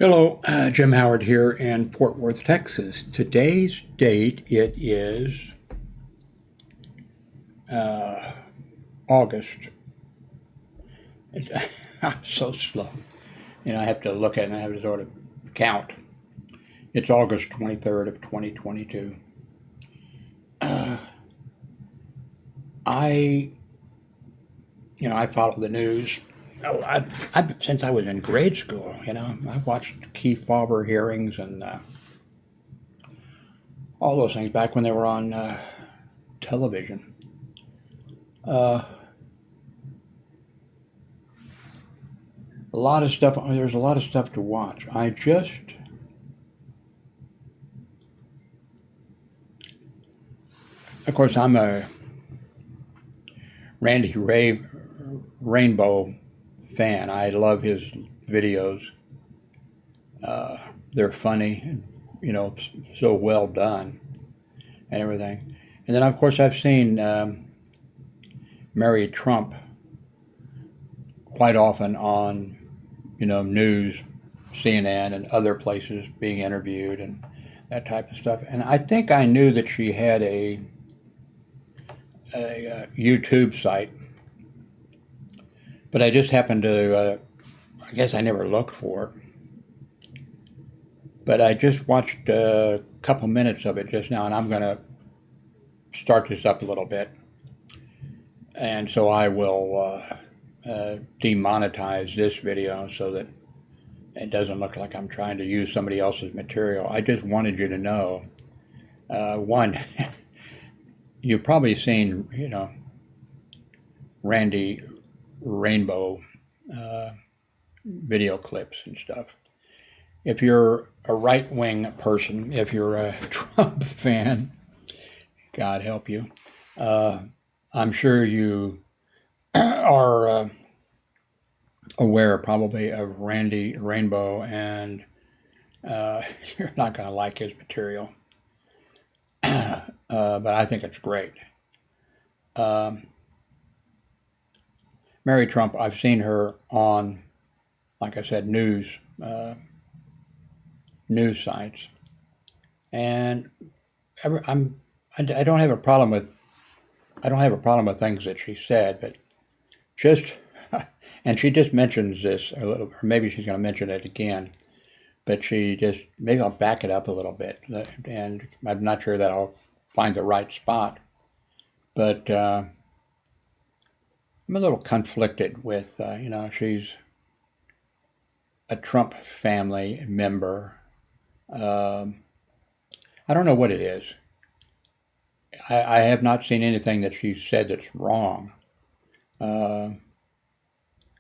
Hello, Jim Howard here in Fort Worth, Texas. Today's date, it is August. I'm so slow. I have to look at it and I have to sort of count. It's August 23rd of 2022. I follow the news. Oh, since I was in grade school, I watched Keith Faber hearings and all those things back when they were on television. A lot of stuff. There's a lot of stuff to watch. Of course, I'm a Randy Rainbow fan. I love his videos. They're funny, so well done and everything. And then, of course, I've seen Mary Trump quite often on, news, CNN and other places being interviewed and that type of stuff. And I think I knew that she had a YouTube site, but I just happened to, I guess I never looked for it. But I just watched a couple minutes of it just now, and I'm going to start this up a little bit. And so I will demonetize this video so that it doesn't look like I'm trying to use somebody else's material. I just wanted you to know, one, you've probably seen, Randy Rainbow video clips and stuff. If you're a right-wing person, if you're a Trump fan, God help you, I'm sure you are aware probably of Randy Rainbow, and you're not going to like his material. But I think it's great. Mary Trump, I've seen her on, like I said, news sites, and I don't have a problem with things that she said, but just and she just mentions this a little, or maybe she's going to mention it again, but maybe I'll back it up a little bit, and I'm not sure that I'll find the right spot, but I'm a little conflicted with, she's a Trump family member. I don't know what it is. I have not seen anything that she said that's wrong.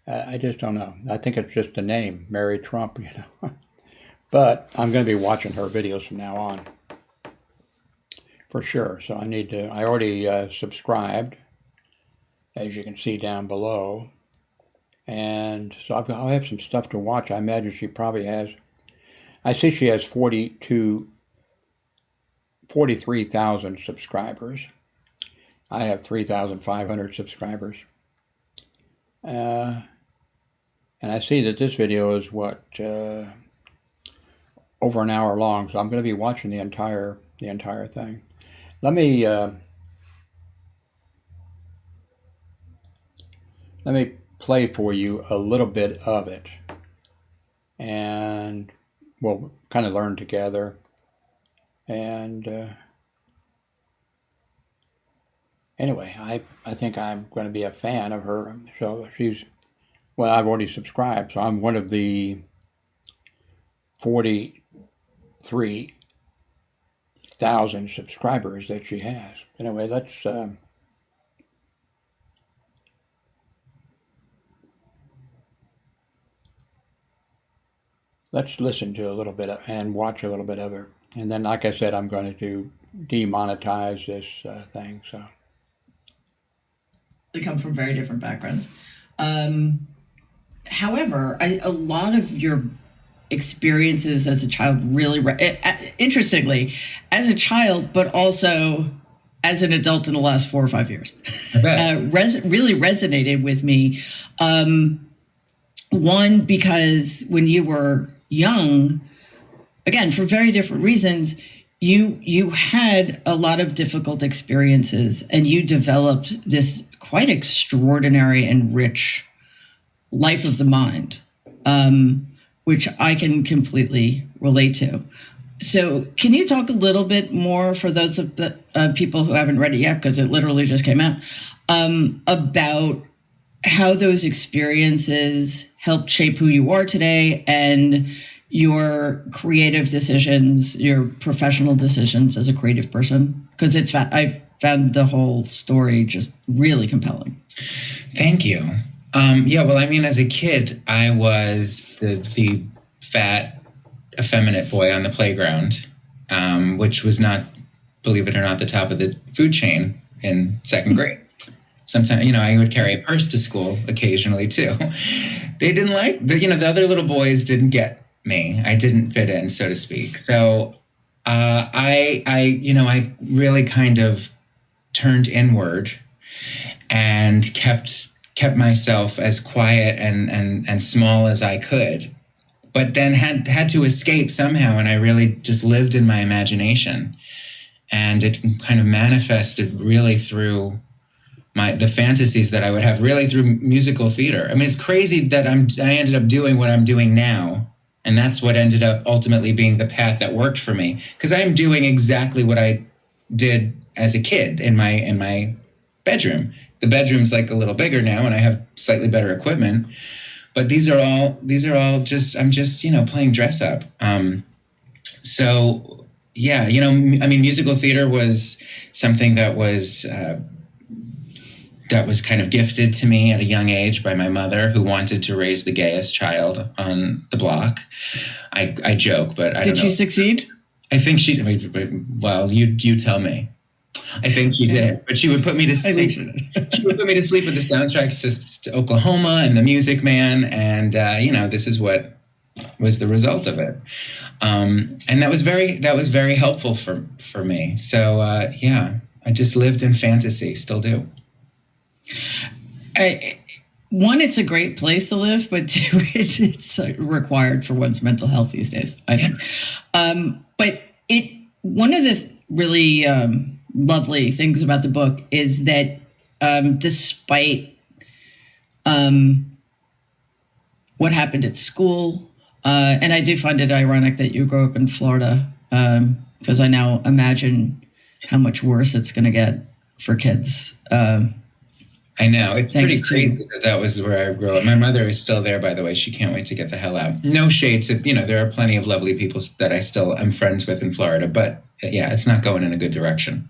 I just don't know. I think it's just the name, Mary Trump, But I'm going to be watching her videos from now on, for sure. So I already subscribed, as you can see down below. And so I'll have some stuff to watch. I imagine she probably has. I see she has 43,000 subscribers. I have 3,500 subscribers. And I see that this video is over an hour long, so I'm going to be watching the entire thing. Let me play for you a little bit of it, and we'll kind of learn together. And anyway, I think I'm going to be a fan of her. So I've already subscribed, so I'm one of the 43,000 subscribers that she has. Anyway, let's listen to a little bit and watch a little bit of it. And then, like I said, I'm going to demonetize this thing. So they come from very different backgrounds. However, a lot of your experiences as a child really, interestingly, as a child, but also as an adult in the last 4 or 5 years, really resonated with me. One, because when you were young, again, for very different reasons, you had a lot of difficult experiences and you developed this quite extraordinary and rich life of the mind, which I can completely relate to. So, can you talk a little bit more for those of the people who haven't read it yet, because it literally just came out, about how those experiences helped shape who you are today and your creative decisions, your professional decisions as a creative person? Because I've found the whole story just really compelling. Thank you. Yeah, well, I mean, as a kid, I was the fat, effeminate boy on the playground, which was not, believe it or not, the top of the food chain in second grade. Sometimes, I would carry a purse to school occasionally too. They didn't like, the other little boys didn't get me. I didn't fit in, so to speak. So I really kind of turned inward and kept myself as quiet and small as I could, but then had to escape somehow. And I really just lived in my imagination, and it kind of manifested really through the fantasies that I would have, really through musical theater. I mean, it's crazy that I ended up doing what I'm doing now. And that's what ended up ultimately being the path that worked for me, because I am doing exactly what I did as a kid in my bedroom. The bedroom's like a little bigger now and I have slightly better equipment, but these are all just, I'm just, playing dress up. So yeah, I mean, musical theater was something that was kind of gifted to me at a young age by my mother, who wanted to raise the gayest child on the block. I joke, but I don't know. Did she succeed? I think she, well, you tell me. I think she did, but she would put me to sleep. She would put me to sleep with the soundtracks to Oklahoma and The Music Man, and this is what was the result of it. And that was very helpful for me. So yeah, I just lived in fantasy, still do. One, it's a great place to live, but two, it's required for one's mental health these days, I think. But one of the really lovely things about the book is that despite what happened at school, and I do find it ironic that you grew up in Florida, because I now imagine how much worse it's going to get for kids. I know. It's pretty crazy that was where I grew up. My mother is still there, by the way. She can't wait to get the hell out. No shade to, there are plenty of lovely people that I still am friends with in Florida, but yeah, it's not going in a good direction.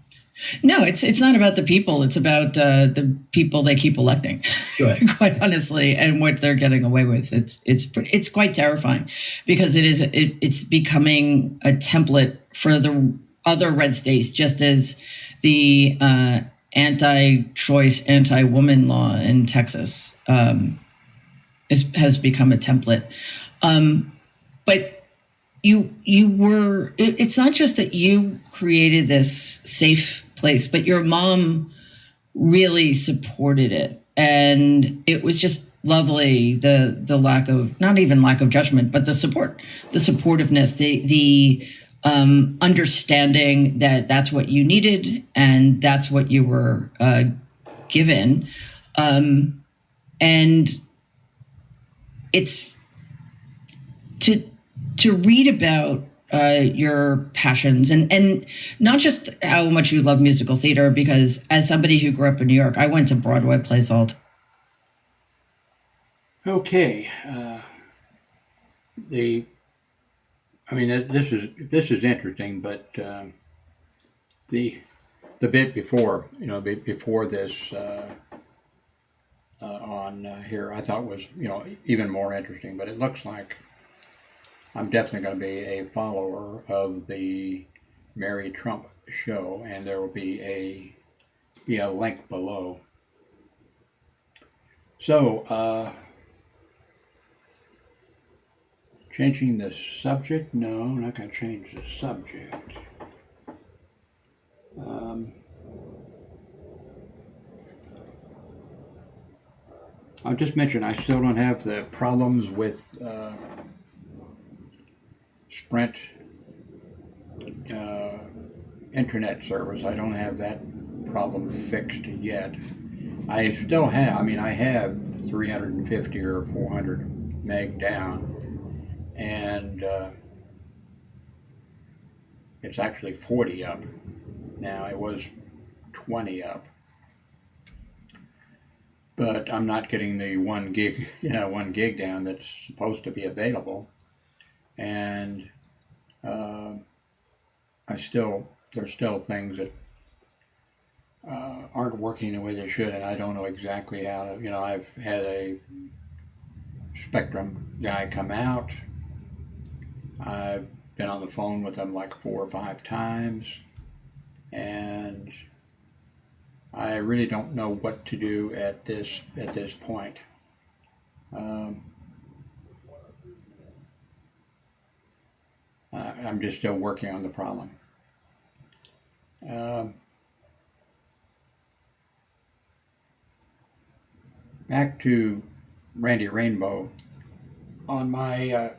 No, it's not about the people. It's about the people they keep electing, sure. Quite honestly, and what they're getting away with. It's quite terrifying, because it's becoming a template for the other red states, just as the anti-choice, anti-woman law in Texas has become a template. But it's not just that you created this safe place, but your mom really supported it. And it was just lovely, the lack of, not even lack of judgment, but the support, the supportiveness, the understanding that that's what you needed and that's what you were given. And it's to read about your passions and not just how much you love musical theater, because as somebody who grew up in New York, I went to Broadway plays all the time. Okay. This is interesting, but the bit before, before this on here, I thought was, even more interesting, but it looks like I'm definitely going to be a follower of the Mary Trump show, and there will be a link below. So, changing the subject? No, I'm not going to change the subject. I'll just mention I still don't have the problems with Sprint internet service. I don't have that problem fixed yet. I still have, I mean, I have 350 or 400 meg down, and it's actually 40 up. Now it was 20 up. But I'm not getting the 1 gig, 1 gig down that's supposed to be available. And there's still things that aren't working the way they should, and I don't know exactly how to, I've had a Spectrum guy come out. I've been on the phone with him like 4 or 5 times, and I really don't know what to do at this point. I'm just still working on the problem. Back to Randy Rainbow. On my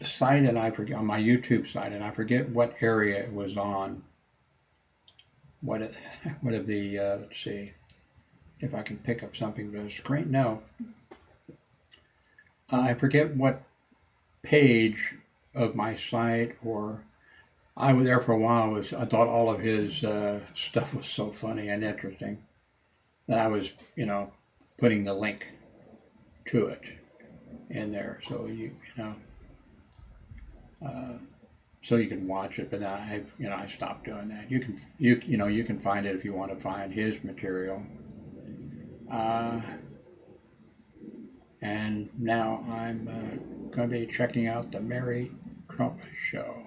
site, and I forget, on my YouTube site, and I forget what area it was on. What of the let's see if I can pick up something on the screen. No, I forget what page of my site, or I was there for a while. I thought all of his stuff was so funny and interesting that I was, putting the link to it in there, so so you can watch it. But now I stopped doing that. You can find it if you want to find his material. And now I'm going to be checking out the Mary Trump show.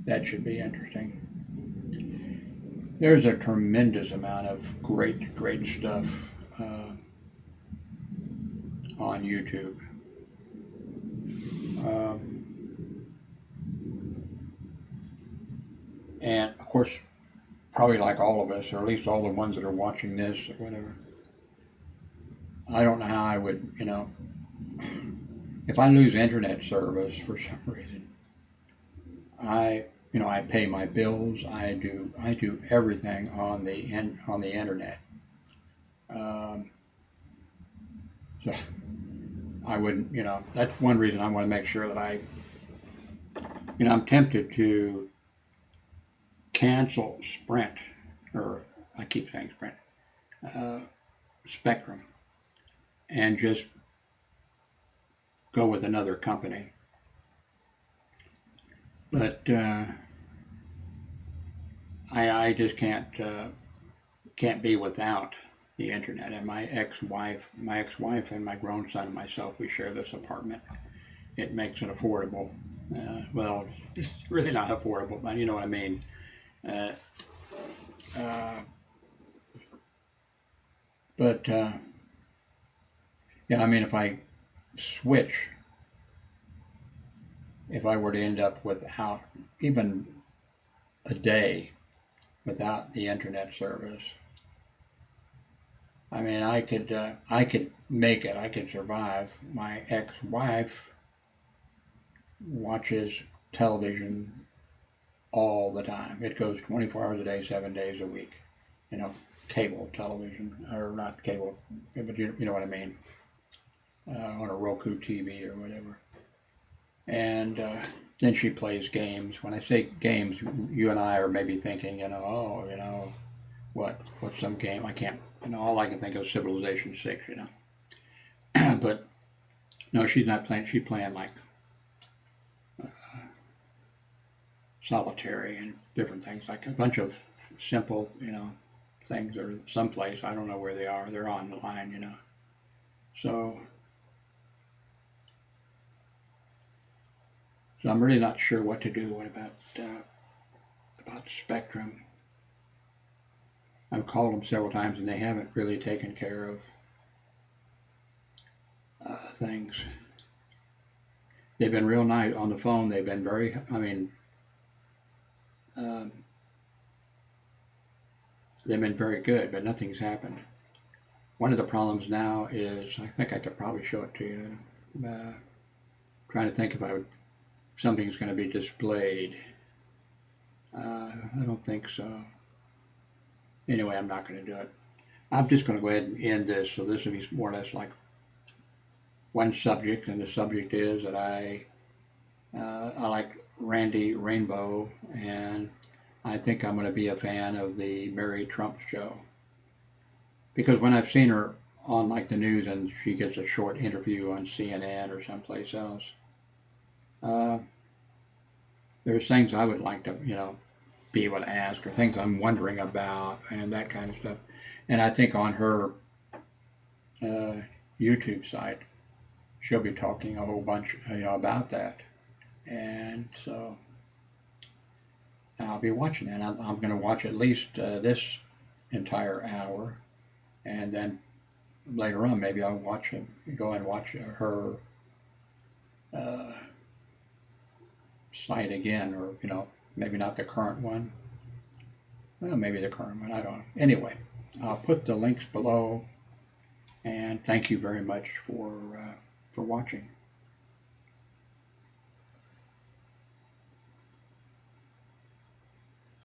That should be interesting. There's a tremendous amount of great stuff on YouTube. And of course, probably like all of us, or at least all the ones that are watching this or whatever, I don't know how I would, if I lose internet service for some reason, I pay my bills. I do everything on the internet. So I wouldn't, that's one reason I want to make sure that I'm tempted to cancel Sprint, or I keep saying Sprint, Spectrum, and just go with another company. But I just can't be without the internet. And my ex-wife and my grown son and myself, we share this apartment. It makes it affordable. Well, it's really not affordable, but you know what I mean. But yeah, I mean, if I switch, if I were to end up without even a day without the internet service, I mean, I could make it. I could survive. My ex-wife watches television all the time. It goes 24 hours a day, 7 days a week. Cable television, or not cable, but you know what I mean, on a Roku TV or whatever. And then she plays games. When I say games, you and I are maybe thinking, what's some game? I can't, all I can think of is Civilization 6, But no, she's not playing. She's playing like solitary and different things, like a bunch of simple, things are someplace. I don't know where they are. They're on the line, So I'm really not sure what to do. What about Spectrum? I've called them several times, and they haven't really taken care of things. They've been real nice on the phone. They've been very, they've been very good, but nothing's happened. One of the problems now is, I think I could probably show it to you. Trying to think if I would something's going to be displayed. I don't think so. Anyway, I'm not going to do it. I'm just going to go ahead and end this. So this will be more or less like one subject, and the subject is that I like Randy Rainbow, and I think I'm going to be a fan of the Mary Trump show, because when I've seen her on like the news and she gets a short interview on CNN or someplace else, there's things I would like to, be able to ask, or things I'm wondering about, and that kind of stuff. And I think on her YouTube site, she'll be talking a whole bunch, about that. And so I'll be watching that. I'm going to watch at least this entire hour, and then later on maybe I'll go and watch her site again, or maybe not the current one. Well, maybe the current one. I don't know. Anyway, I'll put the links below, and thank you very much for watching.